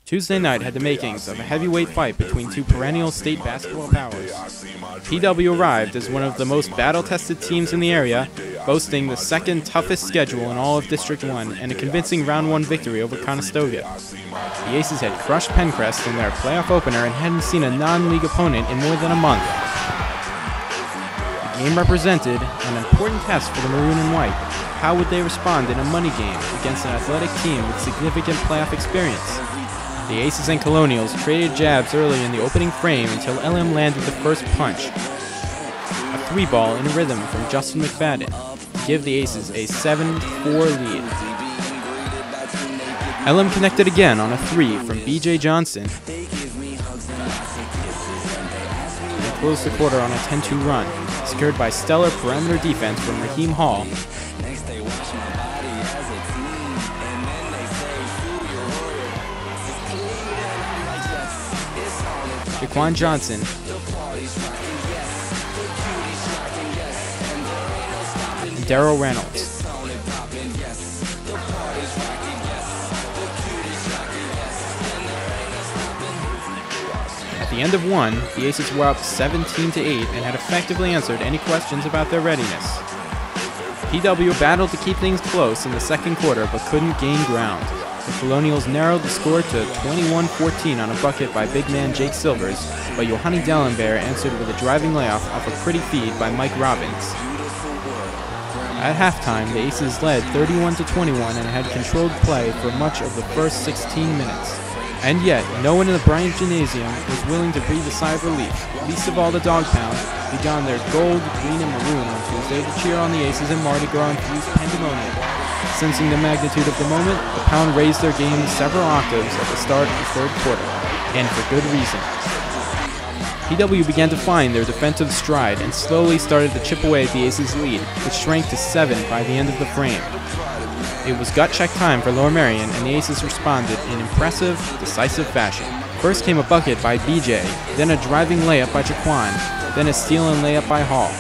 Tuesday night had the makings of a heavyweight fight between two perennial state basketball powers. PW arrived as one of the most battle-tested teams in the area, boasting the second toughest schedule in all of District 1 and a convincing Round 1 victory over Conestoga. The Aces had crushed Pencrest in their playoff opener and hadn't seen a non-league opponent in more than a month. The game represented an important test for the Maroon and White. How would they respond in a money game against an athletic team with significant playoff experience? The Aces and Colonials traded jabs early in the opening frame until LM landed the first punch. A 3-ball in rhythm from Justin McFadden to give the Aces a 7-4 lead. LM connected again on a 3 from BJ Johnson and closed the quarter on a 10-2 run, secured by stellar perimeter defense from Raheem Hall. Jaquan Johnson and Darryl Reynolds. At the end of one, the Aces were up 17-8 and had effectively answered any questions about their readiness. PW battled to keep things close in the second quarter but couldn't gain ground. The Colonials narrowed the score to 21-14 on a bucket by big man Jake Silvers, but Yohani Dellenbear answered with a driving layoff off a pretty feed by Mike Robbins. At halftime, the Aces led 31-21 and had controlled play for much of the first 16 minutes. And yet, no one in the Bryant Gynasium was willing to breathe a sigh of relief, least of all the Dog Pound, who donned their gold, green, and maroon on Tuesday to cheer on the Aces and Mardi Gras infused pandemonium. Sensing the magnitude of the moment, the Pound raised their game several octaves at the start of the third quarter, and for good reason. PW began to find their defensive stride and slowly started to chip away at the Aces' lead, which shrank to 7 by the end of the frame. It was gut check time for Lower Merion, and the Aces responded in impressive, decisive fashion. First came a bucket by BJ, then a driving layup by Jaquan, then a steal and layup by Hall.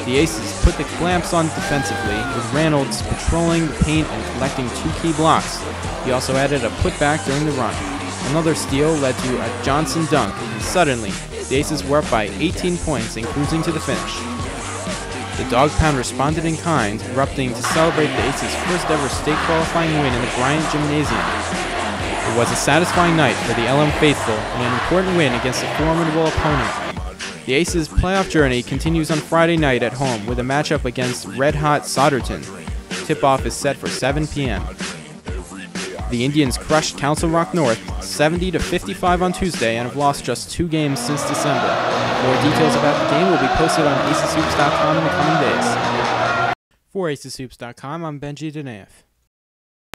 The Aces put the clamps on defensively, with Reynolds patrolling the paint and collecting 2 key blocks. He also added a putback during the run. Another steal led to a Johnson dunk, and suddenly, the Aces were up by 18 points and cruising to the finish. The Dog Pound responded in kind, erupting to celebrate the Aces' first ever state qualifying win in the Bryant Gymnasium. It was a satisfying night for the LM faithful and an important win against a formidable opponent. The Aces' playoff journey continues on Friday night at home with a matchup against red-hot Souderton. Tip-off is set for 7 p.m. The Indians crushed Council Rock North 70-55 on Tuesday and have lost just 2 games since December. More details about the game will be posted on aceshoops.com in the coming days. For aceshoops.com, I'm Benji Danaev.